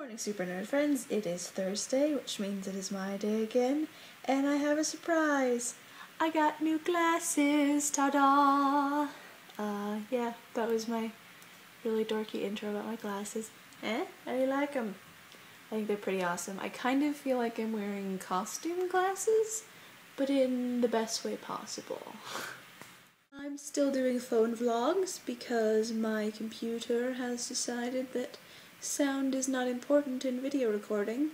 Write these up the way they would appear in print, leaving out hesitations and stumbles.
Morning, Super Nerd Friends. It is Thursday, which means it is my day again, and I have a surprise. I got new glasses, ta-da! Yeah, that was my really dorky intro about my glasses. How do you like them? I think they're pretty awesome. I kind of feel like I'm wearing costume glasses, but in the best way possible. I'm still doing phone vlogs because my computer has decided that sound is not important in video recording.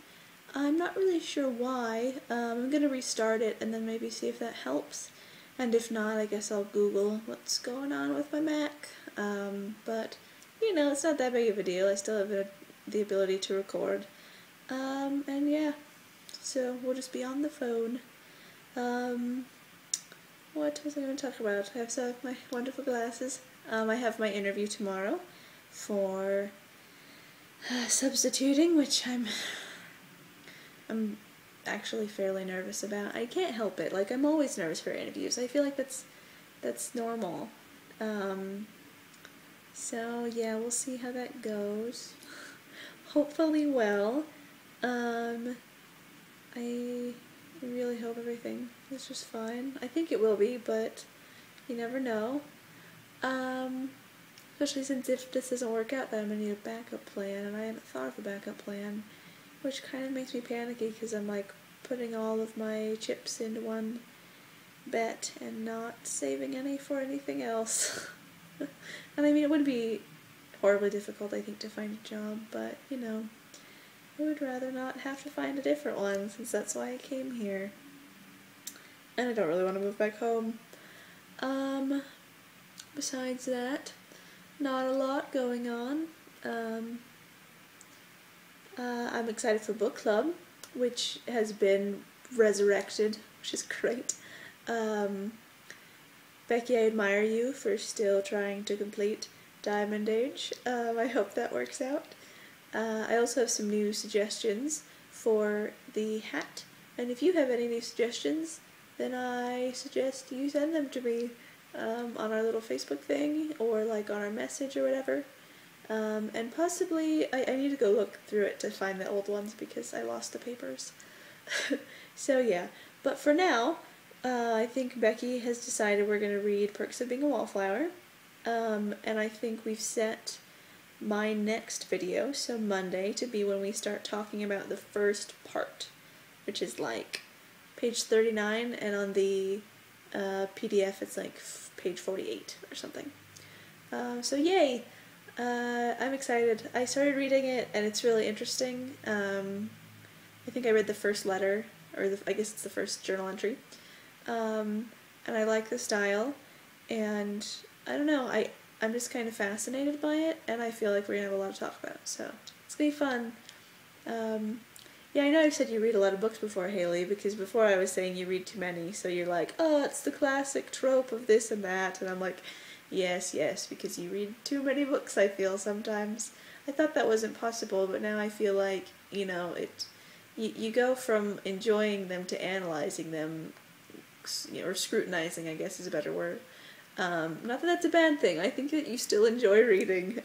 I'm not really sure why. I'm gonna restart it and then maybe see if that helps. And if not, I guess I'll Google what's going on with my Mac. But, you know, it's not that big of a deal. I still have the ability to record. And yeah, so we'll just be on the phone. What was I going to talk about? I have some of my wonderful glasses. I have my interview tomorrow for substituting, which I'm actually fairly nervous about. I can't help it. Like, I'm always nervous for interviews. I feel like that's normal. So yeah, we'll see how that goes. Hopefully well. I really hope everything is just fine. I think it will be, but you never know. Especially since if this doesn't work out, then I'm gonna need a backup plan, and I haven't thought of a backup plan, which kind of makes me panicky because I'm like putting all of my chips into one bet and not saving any for anything else. And I mean, it would be horribly difficult, I think, to find a job, but you know, I would rather not have to find a different one since that's why I came here. And I don't really want to move back home. Besides that, not a lot going on. I'm excited for book club, which has been resurrected, which is great. Becky, I admire you for still trying to complete Diamond Age. I hope that works out. I also have some new suggestions for the hat, and if you have any new suggestions, then I suggest you send them to me on our little Facebook thing, or like on our message or whatever. And possibly, I need to go look through it to find the old ones because I lost the papers. So yeah, but for now, I think Becky has decided we're going to read Perks of Being a Wallflower, and I think we've set my next video, so Monday, to be when we start talking about the first part, which is like page 39, and on the PDF it's like page 48 or something. So yay! I'm excited. I started reading it and it's really interesting. I think I read the first letter, or I guess it's the first journal entry, and I like the style, and I don't know, I'm just kind of fascinated by it, and I feel like we're going to have a lot to talk about, so it's going to be fun. Yeah, I know I've said you read a lot of books before, Haley, because before I was saying you read too many, so you're like, oh, it's the classic trope of this and that, and I'm like, yes, because you read too many books, I feel, sometimes. I thought that wasn't possible, but now I feel like, you know, you go from enjoying them to analyzing them, or scrutinizing, I guess is a better word. Not that that's a bad thing. I think that you still enjoy reading,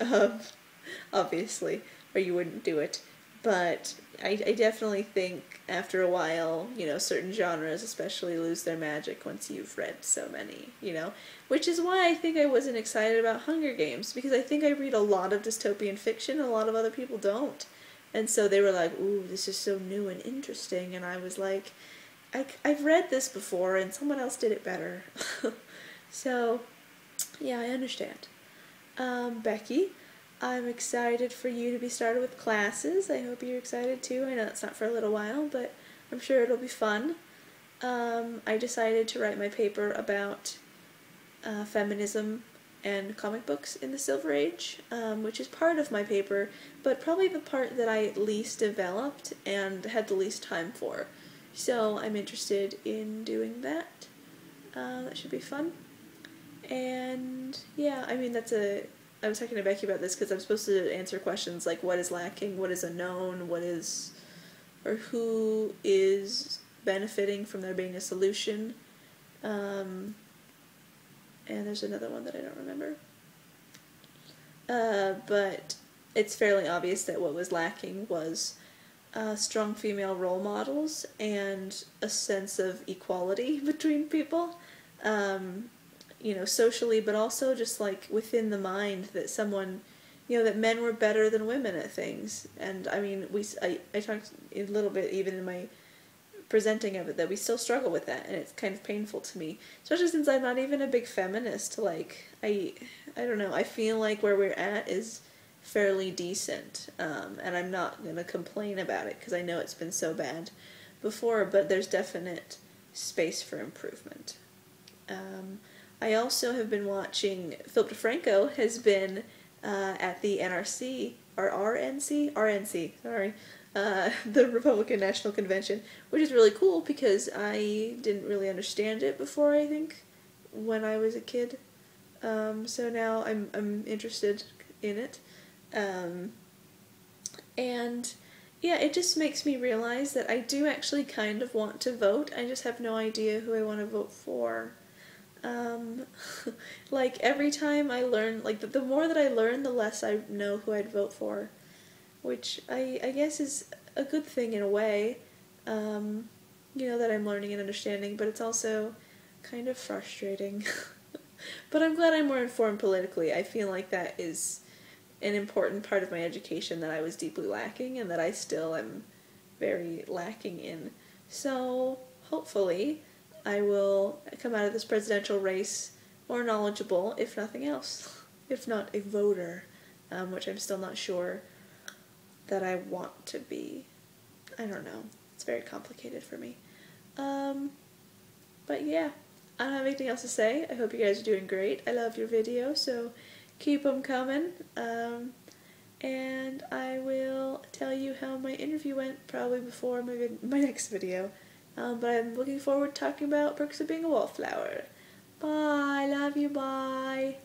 obviously, or you wouldn't do it. But I definitely think after a while, you know, certain genres especially lose their magic once you've read so many, you know? Which is why I think I wasn't excited about Hunger Games, because I think I read a lot of dystopian fiction, a lot of other people don't. And so they were like, ooh, this is so new and interesting, and I was like, I've read this before and someone else did it better. So, yeah, I understand. Becky, I'm excited for you to be started with classes. I hope you're excited too. I know it's not for a little while, but I'm sure it'll be fun. I decided to write my paper about feminism and comic books in the Silver Age, which is part of my paper, but probably the part that I least developed and had the least time for. So I'm interested in doing that. That should be fun. And yeah, I mean, I was talking to Becky about this because I'm supposed to answer questions like what is lacking, what is unknown, or who is benefiting from there being a solution. And there's another one that I don't remember. But it's fairly obvious that what was lacking was strong female role models and a sense of equality between people, socially, but also just like within the mind that someone, that men were better than women at things. And I mean, I talked a little bit even in my presenting of it that we still struggle with that, and it's kind of painful to me, especially since I'm not even a big feminist. Like, I don't know, I feel like where we're at is fairly decent, and I'm not gonna complain about it because I know it's been so bad before, but there's definite space for improvement. I also have been watching, Philip DeFranco has been at the NRC, or RNC, sorry, the Republican National Convention, which is really cool because I didn't really understand it before, I think, when I was a kid. So now I'm interested in it. And yeah, it just makes me realize that I do actually kind of want to vote. I just have no idea who I want to vote for. Like every time I learn, like the more that I learn, the less I know who I'd vote for, which I guess is a good thing in a way, that I'm learning and understanding, but it's also kind of frustrating. But I'm glad I'm more informed politically. I feel like that is an important part of my education that I was deeply lacking and that I still am very lacking in. So hopefully I will come out of this presidential race more knowledgeable, if nothing else. If not a voter, which I'm still not sure that I want to be. I don't know. It's very complicated for me. But yeah, I don't have anything else to say. I hope you guys are doing great. I love your videos, so keep them coming. And I will tell you how my interview went probably before my next video. But I'm looking forward to talking about perks of being a wallflower. Bye. Love you. Bye.